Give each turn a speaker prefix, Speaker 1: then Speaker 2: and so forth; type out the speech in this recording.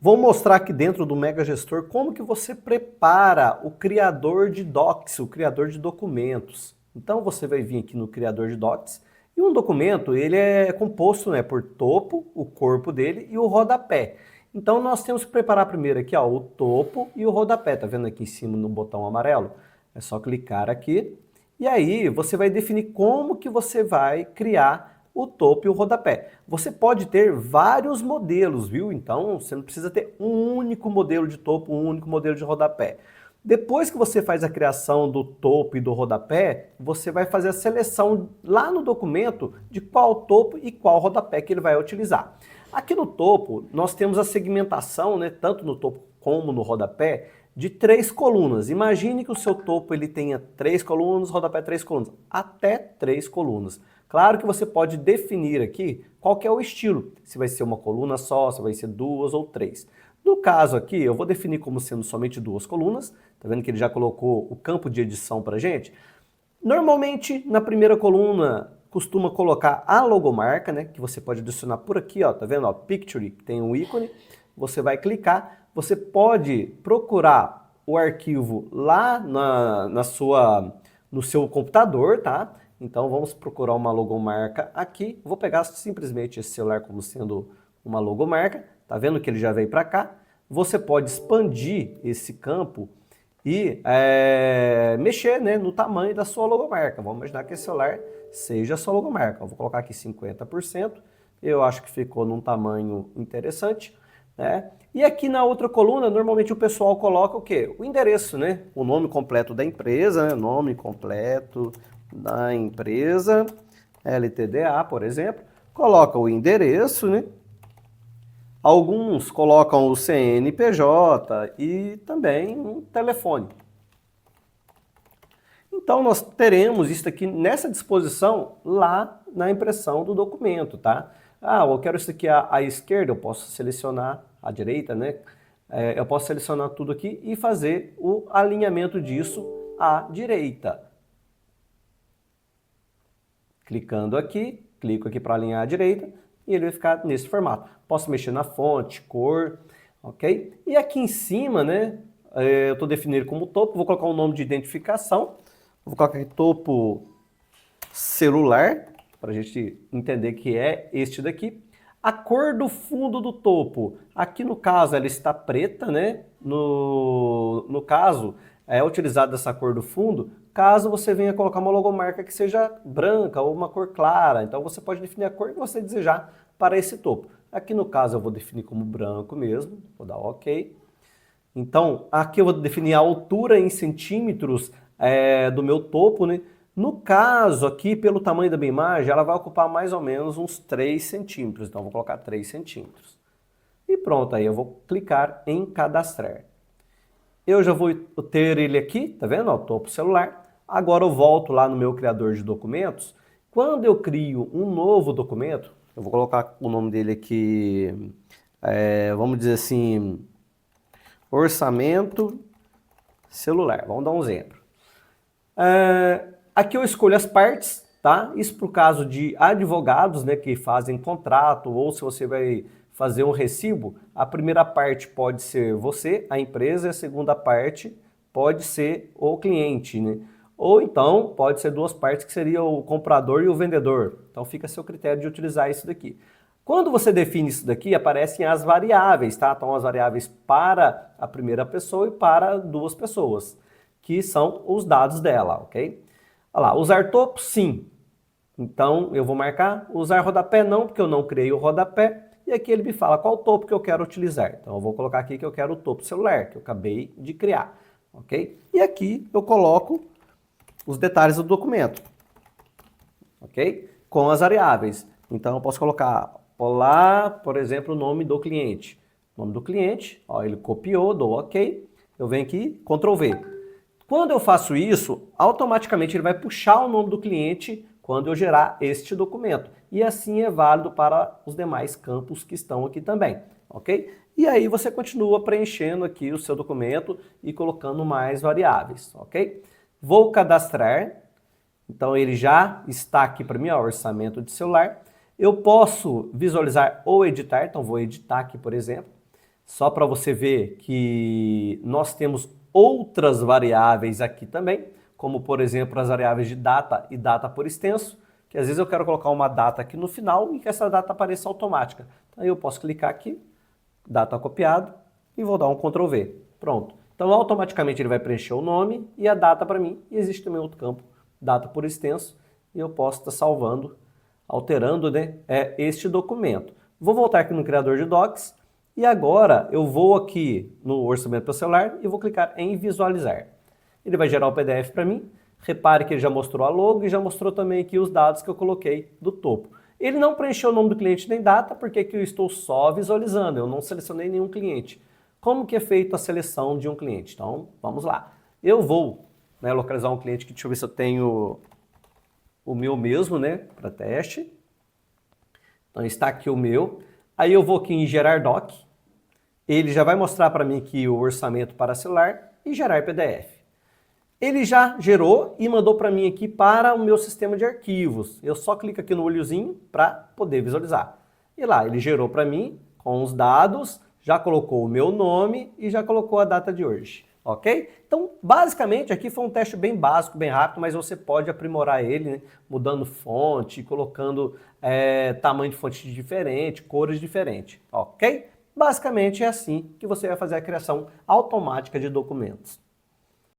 Speaker 1: Vou mostrar aqui dentro do Mega Gestor como que você prepara o criador de docs, o criador de documentos. Então você vai vir aqui no criador de docs e um documento ele é composto, né, por topo, o corpo dele e o rodapé. Então nós temos que preparar primeiro aqui ó, o topo e o rodapé. Tá vendo aqui em cima no botão amarelo? É só clicar aqui e aí você vai definir como que você vai criar o topo e o rodapé. Você pode ter vários modelos, viu? Então você não precisa ter um único modelo de topo, um único modelo de rodapé. Depois que você faz a criação do topo e do rodapé, você vai fazer a seleção lá no documento de qual topo e qual rodapé que ele vai utilizar. Aqui no topo, nós temos a segmentação, né, tanto no topo como no rodapé, de 3 colunas. Imagine que o seu topo ele tenha 3 colunas, rodapé 3 colunas, até 3 colunas. Claro que você pode definir aqui qual que é o estilo, se vai ser uma coluna só, se vai ser 2 ou 3. No caso aqui, eu vou definir como sendo somente 2 colunas, tá vendo que ele já colocou o campo de edição pra gente? Normalmente, na primeira coluna, costuma colocar a logomarca, né, que você pode adicionar por aqui, ó, tá vendo, ó, Picture, tem um ícone, você vai clicar, você pode procurar o arquivo lá no seu computador, tá? Então vamos procurar uma logomarca aqui, vou pegar simplesmente esse celular como sendo uma logomarca, tá vendo que ele já veio para cá? Você pode expandir esse campo e mexer, né, no tamanho da sua logomarca. Vamos imaginar que esse celular seja a sua logomarca. Eu vou colocar aqui 50%, eu acho que ficou num tamanho interessante, né? E aqui na outra coluna, normalmente o pessoal coloca o quê? O endereço, né? O nome completo da empresa, né? Nome completo da empresa, LTDA, por exemplo. Coloca o endereço, né? Alguns colocam o CNPJ e também um telefone. Então nós teremos isso aqui nessa disposição lá na impressão do documento, tá? Ah, eu quero isso aqui à esquerda, eu posso selecionar à direita, né? Eu posso selecionar tudo aqui e fazer o alinhamento disso à direita. Clicando aqui, clico aqui para alinhar à direita e ele vai ficar nesse formato. Posso mexer na fonte, cor, ok? E aqui em cima, né, eu estou definindo como topo, vou colocar um nome de identificação, vou colocar aqui topo celular, para a gente entender que é este daqui. A cor do fundo do topo, aqui no caso ela está preta, né? No caso, é utilizada essa cor do fundo, caso você venha colocar uma logomarca que seja branca ou uma cor clara. Então você pode definir a cor que você desejar para esse topo. Aqui no caso eu vou definir como branco mesmo, vou dar OK. Então aqui eu vou definir a altura em centímetros do meu topo, né? No caso aqui, pelo tamanho da minha imagem, ela vai ocupar mais ou menos uns 3 centímetros. Então vou colocar 3 centímetros. E pronto, aí eu vou clicar em cadastrar. Eu já vou ter ele aqui, tá vendo? Ó, topo celular. Agora eu volto lá no meu criador de documentos. Quando eu crio um novo documento, eu vou colocar o nome dele aqui, vamos dizer assim, orçamento celular. Vamos dar um exemplo. Aqui eu escolho as partes, tá? Isso para o caso de advogados, né, que fazem contrato, ou se você vai fazer um recibo, a primeira parte pode ser você, a empresa, e a segunda parte pode ser o cliente, né? Ou então pode ser duas partes, que seria o comprador e o vendedor. Então fica a seu critério de utilizar isso daqui. Quando você define isso daqui, aparecem as variáveis, tá? Então as variáveis para a primeira pessoa e para duas pessoas, que são os dados dela, ok? Olha lá, usar topo? Sim. Então eu vou marcar. Usar rodapé? Não, porque eu não criei o rodapé. E aqui ele me fala qual topo que eu quero utilizar. Então eu vou colocar aqui que eu quero o topo celular, que eu acabei de criar, ok? E aqui eu coloco os detalhes do documento, ok? Com as variáveis. Então eu posso colocar lá, por exemplo, o nome do cliente. Nome do cliente, ó, ele copiou, dou ok. Eu venho aqui, Ctrl V. Quando eu faço isso, automaticamente ele vai puxar o nome do cliente quando eu gerar este documento. E assim é válido para os demais campos que estão aqui também, ok? E aí você continua preenchendo aqui o seu documento e colocando mais variáveis, ok? Vou cadastrar, então ele já está aqui para mim, ó, orçamento de celular. Eu posso visualizar ou editar, então vou editar aqui, por exemplo. Só para você ver que nós temos outras variáveis aqui também, como por exemplo as variáveis de data e data por extenso, que às vezes eu quero colocar uma data aqui no final e que essa data apareça automática. Então eu posso clicar aqui, data copiado, e vou dar um Ctrl V. Pronto. Então automaticamente ele vai preencher o nome e a data para mim. E existe também outro campo, data por extenso, e eu posso estar salvando, alterando, né, este documento. Vou voltar aqui no criador de docs e agora eu vou aqui no orçamento para celular e vou clicar em visualizar. Ele vai gerar o PDF para mim. Repare que ele já mostrou a logo e já mostrou também aqui os dados que eu coloquei do topo. Ele não preencheu o nome do cliente nem data porque aqui eu estou só visualizando, eu não selecionei nenhum cliente. Como que é feita a seleção de um cliente? Então, vamos lá. Eu vou, né, localizar um cliente que, deixa eu ver se eu tenho o meu mesmo, né, para teste. Então está aqui o meu. Aí eu vou aqui em gerar doc. Ele já vai mostrar para mim aqui o orçamento para celular e gerar PDF. Ele já gerou e mandou para mim aqui para o meu sistema de arquivos. Eu só clico aqui no olhozinho para poder visualizar. E lá, ele gerou para mim com os dados, já colocou o meu nome e já colocou a data de hoje. Ok? Então, basicamente, aqui foi um teste bem básico, bem rápido, mas você pode aprimorar ele, né, mudando fonte, colocando tamanho de fonte diferente, cores diferentes. Ok? Basicamente é assim que você vai fazer a criação automática de documentos.